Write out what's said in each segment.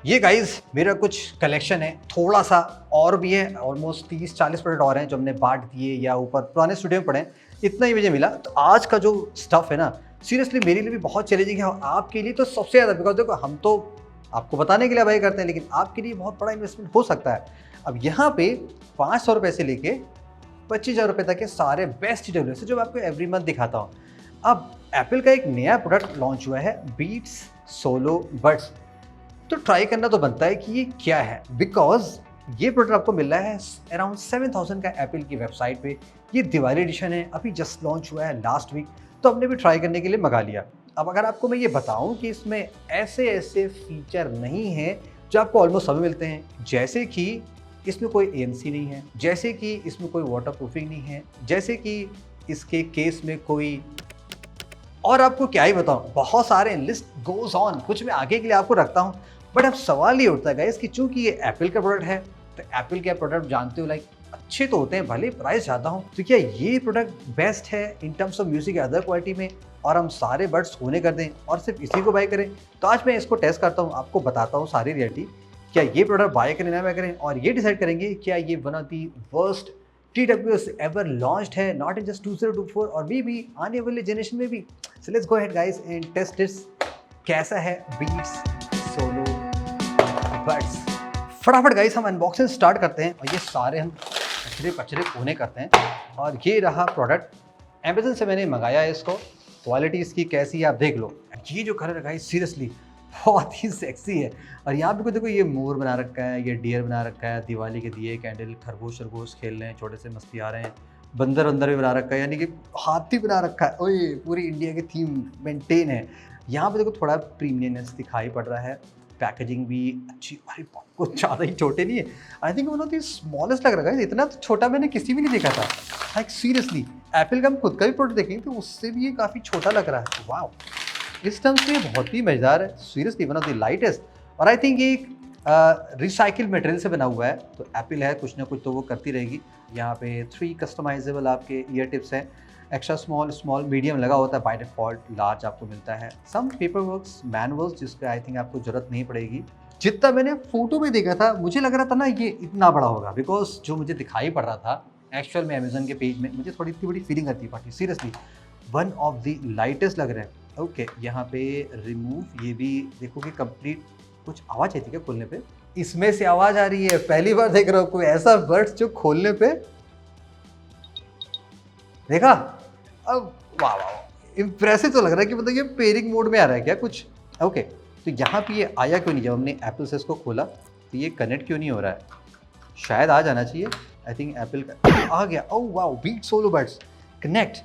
ये गाइज मेरा कुछ कलेक्शन है, थोड़ा सा और भी है, ऑलमोस्ट 30-40 प्रोडक्ट और हैं जो हमने बांट दिए या ऊपर पुराने स्टूडियो में पड़े हैं, इतना ही मुझे मिला। तो आज का जो स्टफ है ना, सीरियसली मेरे लिए भी बहुत चैलेंजिंग है और आपके लिए तो सबसे ज़्यादा, बिकॉज देखो हम तो आपको बताने के लिए बाई करते हैं, लेकिन आपके लिए बहुत बड़ा इन्वेस्टमेंट हो सकता है। अब यहाँ पे 500 रुपये से लेके 25,000 रुपये तक के सारे बेस्ट TWS है जो मैं आपको एवरी मंथ दिखाता हूँ। अब एप्पल का एक नया प्रोडक्ट लॉन्च हुआ है, बीट्स सोलो बड्स। तो ट्राई करना तो बनता है कि ये क्या है, बिकॉज ये प्रोडक्ट आपको मिल रहा है अराउंड 7,000 का एप्पल की वेबसाइट पे। ये दिवाली एडिशन है, अभी जस्ट लॉन्च हुआ है लास्ट वीक, तो हमने भी ट्राई करने के लिए मंगा लिया। अब अगर आपको मैं ये बताऊं कि इसमें ऐसे ऐसे फीचर नहीं हैं जो आपको ऑलमोस्ट सभी मिलते हैं, जैसे कि इसमें कोई ANC नहीं है, जैसे कि इसमें कोई वाटर प्रूफिंग नहीं है, जैसे कि इसके केस में कोई, और आपको क्या ही बताऊं, बहुत सारे लिस्ट गोज ऑन, कुछ मैं आगे के लिए आपको रखता हूं। बट अब सवाल ये उठता है गाइस कि चूंकि ये एप्पल का प्रोडक्ट है, तो एप्पल के प्रोडक्ट जानते हो लाइक अच्छे तो होते हैं, भले प्राइस ज़्यादा हो, तो क्या ये प्रोडक्ट बेस्ट है in terms of music other quality में, और हम सारे बड्स होने कर दें और सिर्फ इसी को बाय करें? तो आज मैं इसको टेस्ट करता हूँ, आपको बताता हूँ सारी रियलिटी, क्या ये प्रोडक्ट बाय करें ना बाय करें, और ये डिसाइड करेंगे क्या ये one of the worst TWS ever launched है, नॉट इन जस्ट 2024 और भी आने वाले जनरेशन में भी। So let's go ahead guys and test this, कैसा है बीट्स सोलो बड्स। फटाफट गाइस हम अनबॉक्सिंग स्टार्ट करते हैं और ये सारे हम कचरे पचरे कोने करते हैं। और ये रहा प्रोडक्ट, अमेजन से मैंने मंगाया है इसको, क्वालिटी इसकी कैसी है आप देख लो। ये जो कलर है गाइस सीरियसली बहुत ही सेक्सी है, और यहाँ पे देखो ये मोर बना रखा है, ये डियर बना रखा है, दिवाली के दिए कैंडल, खरगोश खेल रहे हैं, छोटे से मस्ती आ रहे हैं, बंदर भी बना रखा है, यानी कि हाथी बना रखा है। ओए पूरी इंडिया की थीम मेंटेन है। यहाँ पे देखो थोड़ा प्रीमियमनेस दिखाई पड़ रहा है, पैकेजिंग भी अच्छी, अरे कुछ ज़्यादा ही छोटे नहीं है। I think one of the smallest लग रहा है, इतना तो छोटा मैंने किसी भी नहीं देखा था। लाइक सीरियसली एप्पल का हम खुद का भी प्रोडक्ट देखेंगे तो उससे भी ये काफ़ी छोटा लग रहा है। वाह, इस टर्म्स में बहुत ही मजेदार है, seriously one of the lightest. और आई थिंक ये एक रिसाइकिल मटेरियल से बना हुआ है, तो एप्पल है, कुछ ना कुछ तो वो करती रहेगी। यहाँ पे 3 कस्टमाइजेबल आपके ईयर टिप्स हैं, एक्स्ट्रा स्मॉल मीडियम लगा होता है, बाय डिफॉल्ट लार्ज आपको मिलता है। सम पेपर वर्क्स मैनुअल्स जिसका आई थिंक आपको जरूरत नहीं पड़ेगी। जितना मैंने फोटो में देखा था मुझे लग रहा था ना ये इतना बड़ा होगा, बिकॉज जो मुझे दिखाई पड़ रहा था एक्चुअल में अमेजन के पेज में, मुझे थोड़ी इतनी बड़ी फीलिंग आती है। Seriously one of the lightest लग रहे हैं। ओके यहाँ पे रिमूव, ये भी देखो कि कंप्लीट, कुछ आवाज़ आई थी क्या खोलने पे? इसमें से आवाज़ आ रही है, पहली बार देख रहा हूँ कोई ऐसा बर्ड्स जो खोलने पे, देखा? अब वाह वाह, इम्प्रेसिव तो लग रहा है कि मतलब ये पेयरिंग मोड में आ रहा है क्या कुछ। ओके तो यहाँ पे ये आया क्यों नहीं, जब हमने एप्पल से इसको खोला तो ये कनेक्ट क्यों नहीं हो रहा है? शायद आ जाना चाहिए, आई थिंक एप्पल का आ गया। ओह वाह, बीट सोलो बड्स कनेक्ट,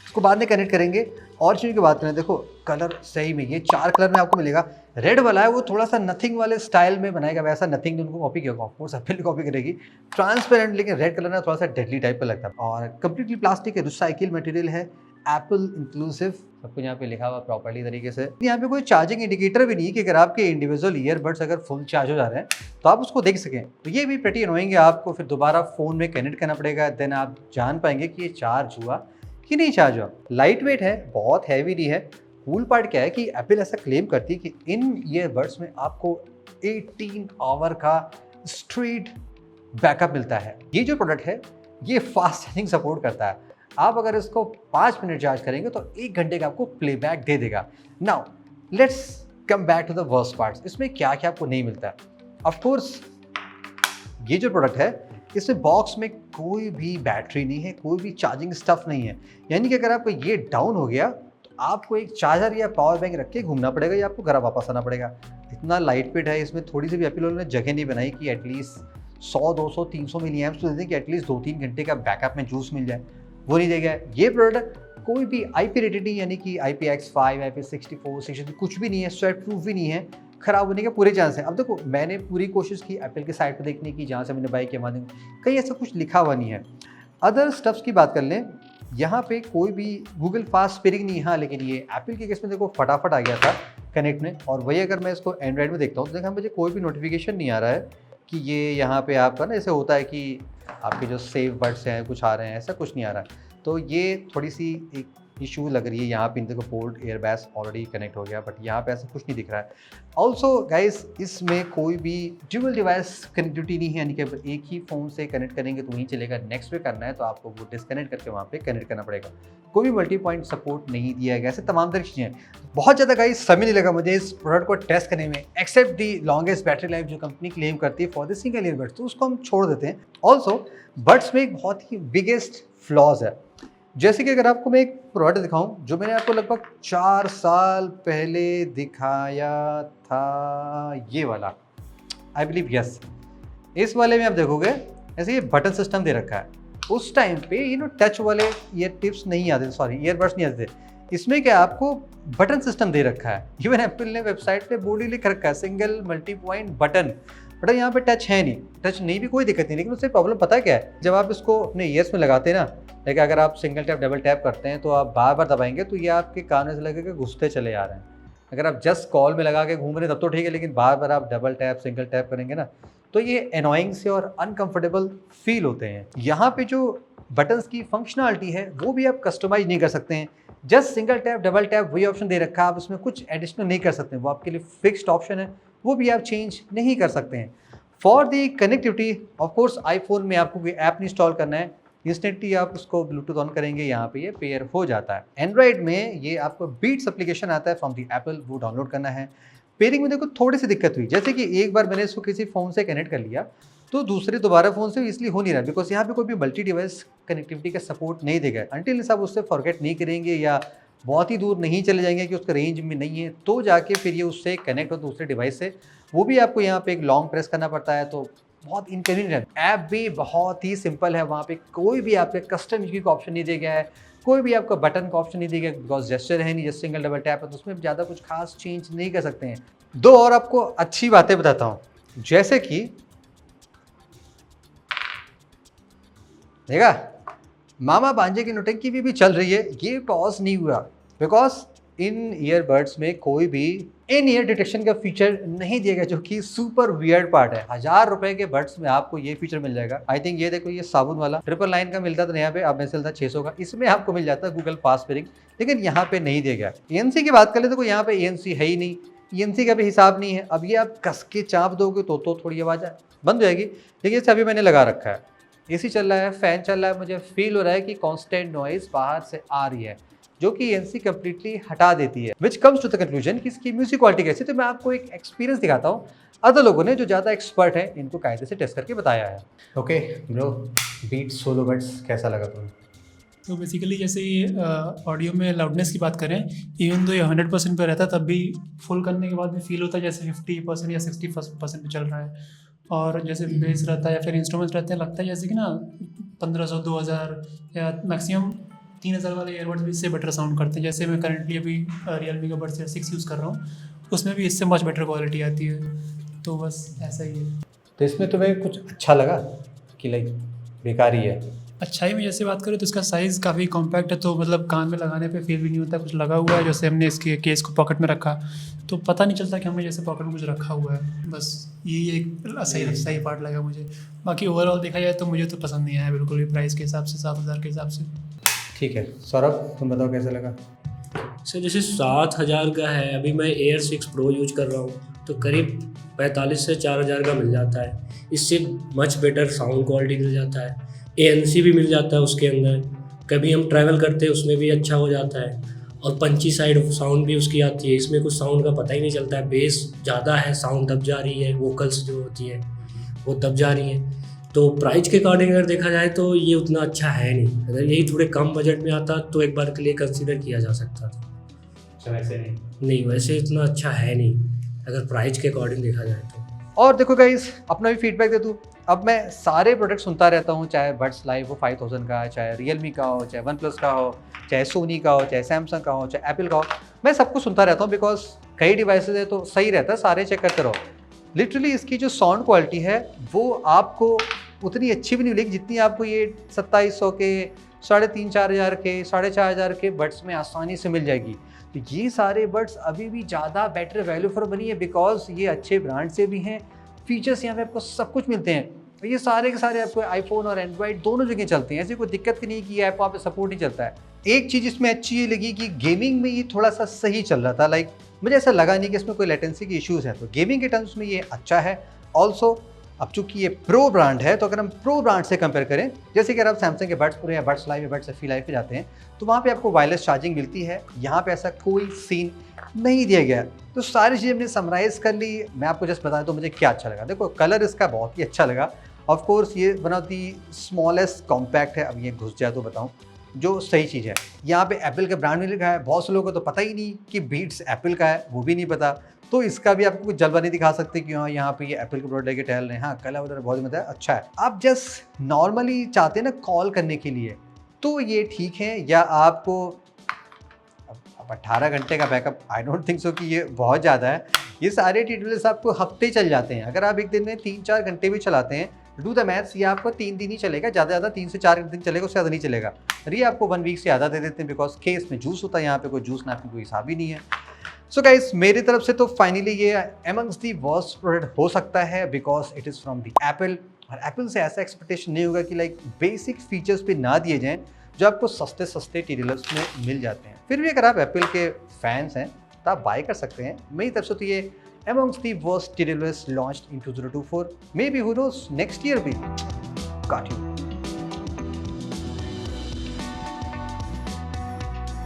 इसको बाद में कनेक्ट करेंगे। और चीज़ की बात करें, देखो कलर सही में ये 4 कलर में आपको मिलेगा। रेड वाला है वो थोड़ा सा नथिंग वाले स्टाइल में बनाएगा, वैसा नथिंग ने उनको कॉपी किया, ऑफकोर्स एप्पल कॉपी करेगी। ट्रांसपेरेंट, लेकिन रेड कलर ना थोड़ा सा डेडली टाइप का लगता है, और कंप्लीटली प्लास्टिक है, रिसाइकिल मटेरियल है, एप्पल इंक्लूसिव, सब कुछ यहाँ पे लिखा हुआ प्रॉपर्ली तरीके से। यहाँ पे कोई चार्जिंग इंडिकेटर भी नहीं कि अगर आपके इंडिविजुअल ईयरबड्स अगर फुल चार्ज हो जा रहे हैं तो आप उसको देख सकें। तो ये भी प्रेटी अनोइंग है, आपको फिर दोबारा फ़ोन में कनेक्ट करना पड़ेगा, देन आप जान पाएंगे कि ये चार्ज हुआ कि नहीं चार्ज हुआ। लाइट वेट है, बहुत हैवी नहीं है। कूल पार्ट क्या है कि एप्पल ऐसा क्लेम करती है कि इन ईयरबड्स में आपको 18 आवर का स्ट्रीट बैकअप मिलता है। ये जो प्रोडक्ट है ये फास्ट चार्जिंग सपोर्ट करता है। आप अगर इसको 5 मिनट चार्ज करेंगे तो 1 घंटे का आपको प्लेबैक दे देगा। Now let's come back to the worst parts, इसमें क्या क्या आपको नहीं मिलता है। ऑफ कोर्स ये जो प्रोडक्ट है इसमें बॉक्स में कोई भी बैटरी नहीं है, कोई भी चार्जिंग स्टफ नहीं है, यानी कि अगर आपको ये डाउन हो गया तो आपको एक चार्जर या पावर बैंक रख के घूमना पड़ेगा या आपको घर वापस आना पड़ेगा। इतना लाइट वेट है, इसमें थोड़ी सी भी एप्पल ने जगह नहीं बनाई कि एटलीस्ट 100, 200, 300 मिली एम्प्स तो दे दें कि एटलीस्ट 2-3 घंटे का बैकअप में जूस मिल जाए, वो नहीं देगा। ये प्रोडक्ट कोई भी IP रेटेड नहीं, यानी कि IPX5, IP64, 63 कुछ भी नहीं है, स्वेट प्रूफ भी नहीं है, खराब होने के पूरे चांस हैं। अब देखो मैंने पूरी कोशिश की एप्पल के साइट पर देखने की, जहाँ से मैंने बाई किया, माध्यम कहीं ऐसा कुछ लिखा हुआ नहीं है। अदर स्टफ्स की बात कर लें, यहाँ पे कोई भी गूगल फास्ट पेयरिंग नहीं है, हाँ, लेकिन ये एप्पल के केस में देखो फटाफट आ गया था कनेक्ट में। और वही अगर मैं इसको एंड्रॉइड में देखता हूँ तो देखा मुझे कोई भी नोटिफिकेशन नहीं आ रहा है कि ये यहाँ पे आपका ना ऐसे होता है कि आपके जो सेव बर्ड्स हैं कुछ आ रहे हैं, ऐसा कुछ नहीं आ रहा है। तो ये थोड़ी सी एक इशू लग रही है। यहाँ पे इन देखो पोर्ट एयरबैस ऑलरेडी कनेक्ट हो गया, बट यहाँ पे ऐसा कुछ नहीं दिख रहा है। ऑल्सो गाइस इसमें कोई भी ड्यूअल डिवाइस कनेक्टिविटी नहीं है, यानी कि एक ही फ़ोन से कनेक्ट करेंगे तो वहीं चलेगा। नेक्स्ट पे करना है तो आपको वो डिस्कनेक्ट करके वहाँ पे कनेक्ट करना पड़ेगा। कोई भी मल्टी पॉइंट सपोर्ट नहीं दिया गया, ऐसे तमाम तरह की चीज़ें हैं। बहुत ज़्यादा गाइस समय नहीं लगा मुझे इस प्रोडक्ट को टेस्ट करने में, except the longest battery life जो कंपनी क्लेम करती है फॉर द सिंगल ईयरबड्स, तो उसको हम छोड़ देते हैं। ऑल्सो बड्स में एक बहुत ही बिगेस्ट फ्लॉज है। जैसे कि अगर आपको मैं एक प्रोडक्ट दिखाऊं जो मैंने आपको लगभग 4 साल पहले दिखाया था, ये वाला, आई बिलीव यस, इस वाले में आप देखोगे ऐसे ये बटन सिस्टम दे रखा है। उस टाइम पे टच वाले ईयर टिप्स नहीं आते, सॉरी ईयरबड्स नहीं आते थे। इसमें क्या आपको बटन सिस्टम दे रखा है। इवन एप्पल ने वेबसाइट पे बोर्ड ही लिख रखा है single multi point button, but यहाँ पे टच है नहीं। टच नहीं भी कोई दिक्कत नहीं, लेकिन उससे प्रॉब्लम पता है क्या है, जब आप इसको अपने ईयर्स में लगाते हैं ना, लेकिन अगर आप सिंगल टैप डबल टैप करते हैं तो आप बार बार दबाएंगे तो ये आपके कान में से लगेगा घुसते चले आ रहे हैं। अगर आप जस्ट कॉल में लगा के घूम रहे हैं तब तो ठीक है, लेकिन बार बार आप डबल टैप सिंगल टैप करेंगे ना तो ये एनॉइंग से और अनकंफर्टेबल फील होते हैं। यहाँ पे जो बटन्स की फंक्शनलिटी है वो भी आप कस्टमाइज नहीं कर सकते हैं। Just single tap double tap वही ऑप्शन दे रखा है, आप उसमें कुछ एडिशनल नहीं कर सकते। वो आपके लिए फिक्स्ड ऑप्शन है, वो भी आप चेंज नहीं कर सकते हैं। For the connectivity of course iPhone में आपको कोई ऐप इंस्टॉल करना है, इंस्टेंटली आप उसको ब्लूटूथ ऑन करेंगे, यहाँ पे ये पेयर हो जाता है। एंड्रॉइड में ये आपको बीट्स एप्लीकेशन आता है फ्रॉम दी एप्पल, वो डाउनलोड करना है। पेयरिंग में देखो थोड़ी सी दिक्कत हुई, जैसे कि एक बार मैंने इसको किसी फ़ोन से कनेक्ट कर लिया तो दूसरे दोबारा फ़ोन से इसलिए हो नहीं रहा, बिकॉज यहाँ पे कोई भी मल्टी डिवाइस कनेक्टिविटी का सपोर्ट नहीं देगा। अनटिल आप उससे फॉरगेट नहीं करेंगे या बहुत ही दूर नहीं चले जाएंगे कि उसका रेंज में नहीं है, तो जाके फिर ये उससे कनेक्ट हो दूसरे डिवाइस से। वो भी आपको यहाँ पे एक लॉन्ग प्रेस करना पड़ता है, तो बहुत इनकन्वीनियंट है। ऐप भी बहुत ही सिंपल है, वहाँ पे कोई भी आपके कस्टम यूज का ऑप्शन नहीं दिया गया है, कोई भी आपका बटन का ऑप्शन नहीं दिया गया, बिकॉज जेस्चर है नहीं, जस्ट सिंगल डबल टैप है, तो उसमें ज़्यादा कुछ खास चेंज नहीं कर सकते हैं। दो और आपको अच्छी बातें बताता हूँ, जैसे कि देखा मामा भांजे की नौटंकी भी चल रही है, ये पॉज नहीं हुआ बिकॉज इन ईयरबड्स में कोई भी इन ईयर डिटेक्शन का फीचर नहीं दिया गया, जो कि सुपर वियर्ड पार्ट है। 1000 रुपए के बड्स में आपको ये फीचर मिल जाएगा। आई थिंक ये देखो, ये साबुन वाला 999 का मिलता था यहाँ पे, अब मैं चलता 600 का, इसमें आपको मिल जाता है गूगल पास पेयरिंग, लेकिन यहाँ पे नहीं दिया गया। ENC की बात कर ले तो यहाँ पे ENC है ही नहीं, ENC का भी हिसाब नहीं है। अब ये आप कस के चाप दोगे तो थोड़ी आवाज़ बंद हो जाएगी, लेकिन इसे अभी मैंने लगा रखा है, AC चल रहा है, फैन चल रहा है, मुझे फील हो रहा है कि कॉन्स्टेंट नॉइज बाहर से आ रही है, जो कि ENC कम्प्लीटली हटा देती है। Which comes to the conclusion कि इसकी म्यूजिक क्वालिटी कैसी। तो मैं आपको एक एक्सपीरियंस दिखाता हूँ, अदर लोगों ने जो ज़्यादा एक्सपर्ट है इनको कायदे से टेस्ट करके बताया है। Okay bro, Beat Solo Buds कैसा लगा तुम्हें? तो बेसिकली जैसे ये ऑडियो में लाउडनेस की बात करें, इवन तो ये 100% पे रहता है तब भी फुल करने के बाद भी फील होता है जैसे 50% या 60% पे चल रहा है। और जैसे बेस रहता है या फिर इंस्ट्रूमेंट्स रहते हैं, लगता है जैसे कि ना 1500 2000 या मैक्सिमम 3000 वाले ईयरबड्स भी इससे बेटर साउंड करते हैं। जैसे मैं करंटली अभी रियलमी का बड्स 6 यूज़ कर रहा हूँ, उसमें भी इससे मच बेटर क्वालिटी आती है। तो बस ऐसा ही है। तो इसमें तुम्हें कुछ अच्छा लगा कि लाइक बेकार ही है? अच्छाई में जैसे बात करें तो इसका साइज़ काफ़ी कॉम्पैक्ट है, तो मतलब कान में लगाने पे फील भी नहीं होता कुछ लगा हुआ है। जैसे हमने इसके केस को पॉकेट में रखा तो पता नहीं चलता कि हमने जैसे पॉकेट में कुछ रखा हुआ है। बस यही एक सही पार्ट लगा मुझे। बाकी ओवरऑल देखा जाए तो मुझे तो पसंद नहीं आया बिल्कुल भी, प्राइस के हिसाब से 7000 के हिसाब से। ठीक है सौरभ, तुम बताओ कैसा लगा? सर जैसे 7000 का है, अभी मैं Air 6 Pro यूज कर रहा हूँ तो करीब 45 से 4000 का मिल जाता है। इससे मच बेटर साउंड क्वालिटी मिल जाता है, ANC भी मिल जाता है उसके अंदर। कभी हम ट्रैवल करते हैं उसमें भी अच्छा हो जाता है, और पंची साइड साउंड भी उसकी आती है। इसमें कुछ साउंड का पता ही नहीं चलता है, बेस ज़्यादा है, साउंड दब जा रही है, वोकल्स जो होती है वो दब जा रही है। तो प्राइस के अकॉर्डिंग अगर देखा जाए तो ये उतना अच्छा है नहीं। अगर यही थोड़े कम बजट में आता तो एक बार के लिए कंसीडर किया जा सकता था। वैसे नहीं, वैसे इतना अच्छा है नहीं अगर प्राइस के अकॉर्डिंग देखा जाए तो। और देखो गाइस, अपना भी फीडबैक दे दूँ। अब मैं सारे प्रोडक्ट सुनता रहता हूँ, चाहे बड्स लाइव हो 5000 का, चाहे रियलमी का हो, चाहे OnePlus का हो, चाहे सोनी का हो, चाहे सैमसंग का हो, चाहे एप्पल का हो, मैं सब कुछ सुनता रहता हूँ बिकॉज कई डिवाइसेज है तो सही रहता है, सारे चेक करते रहो। लिटरली इसकी जो साउंड क्वालिटी है वो आपको उतनी अच्छी भी नहीं मिलेगी जितनी आपको ये 2700 के, 3500-4000 के, 4500 के बड्स में आसानी से मिल जाएगी। तो ये सारे बड्स अभी भी ज़्यादा बेटर वैल्यू फॉर मनी है बिकॉज ये अच्छे ब्रांड से भी हैं, फीचर्स यहाँ पे आपको सब कुछ मिलते हैं। ये सारे के सारे आपको आईफोन और एंड्रॉइड दोनों जगह चलते हैं, ऐसी कोई दिक्कत नहीं कि ये ऐप वहाँ पे सपोर्ट नहीं चलता है। एक चीज़ इसमें अच्छी ये लगी कि गेमिंग में ये थोड़ा सा सही चल रहा था, लाइक मुझे ऐसा लगा नहीं कि इसमें कोई लेटेंसी की इश्यूज़ है, तो गेमिंग के टर्म्स में ये अच्छा है। ऑल्सो अब चूंकि ये प्रो ब्रांड है, तो अगर हम प्रो ब्रांड से कंपेयर करें, जैसे कि अगर आप सैमसंग के बड्स प्रो या बड्स लाइव या बड्स एफी लाइव पे जाते हैं, तो वहाँ पे आपको वायरलेस चार्जिंग मिलती है। यहाँ पे ऐसा कोई सीन नहीं दिया गया। तो सारी चीज़ें हमने समराइज कर ली। मैं आपको जस्ट बता दूँ मुझे क्या अच्छा लगा। देखो कलर इसका बहुत ही अच्छा लगा। ऑफ कोर्स ये one of the smallest compact है। अब ये घुस जाए तो बताऊँ जो सही चीज़ है, यहाँ पे एप्पल का ब्रांड भी लिखा है। बहुत से लोगों को तो पता ही नहीं कि बीट्स एप्पल का है, वो भी नहीं पता। तो इसका भी आपको कुछ जलवा नहीं दिखा सकते कि हाँ यहाँ पे ये एप्पल के प्रोडक्ट लेके टहल रहे हैं। हाँ कलर वगैरह बहुत मजा है, अच्छा है। आप जस्ट नॉर्मली चाहते हैं ना कॉल करने के लिए, तो ये ठीक है। या आपको अब 18 घंटे का backup, I don't think so कि ये बहुत ज़्यादा है। ये सारे ट्यूटोरियल्स आपको हफ्ते चल जाते हैं। अगर आप एक दिन में 3-4 घंटे भी चलाते हैं, डू द मैथ्स, ये आपको 3 दिन ही चलेगा, ज़्यादा ज़्यादा 3 से 4 दिन चलेगा, उससे ज़्यादा नहीं चलेगा। और ये आपको 1 वीक से ज़्यादा दे देते हैं, बिकॉज केस में जूस होता है, यहाँ पे कोई जूस ना कोई हिसाब ही नहीं है। सो गाइस मेरी तरफ से तो फाइनली ये अमंग्स दी वर्स्ट प्रोडक्ट हो सकता है, because it is from the Apple. और एप्पल से ऐसा एक्सपेक्टेशन नहीं होगा कि लाइक बेसिक फीचर्स पे ना दिए जाएँ जो आपको सस्ते सस्ते टीरियल्स में मिल जाते हैं। फिर भी अगर आप एप्पल के फैंस हैं तो आप बाय कर सकते हैं। मेरी तरफ से तो ये amongst the worst TWS launched in 2024. Maybe who knows, next year we got you.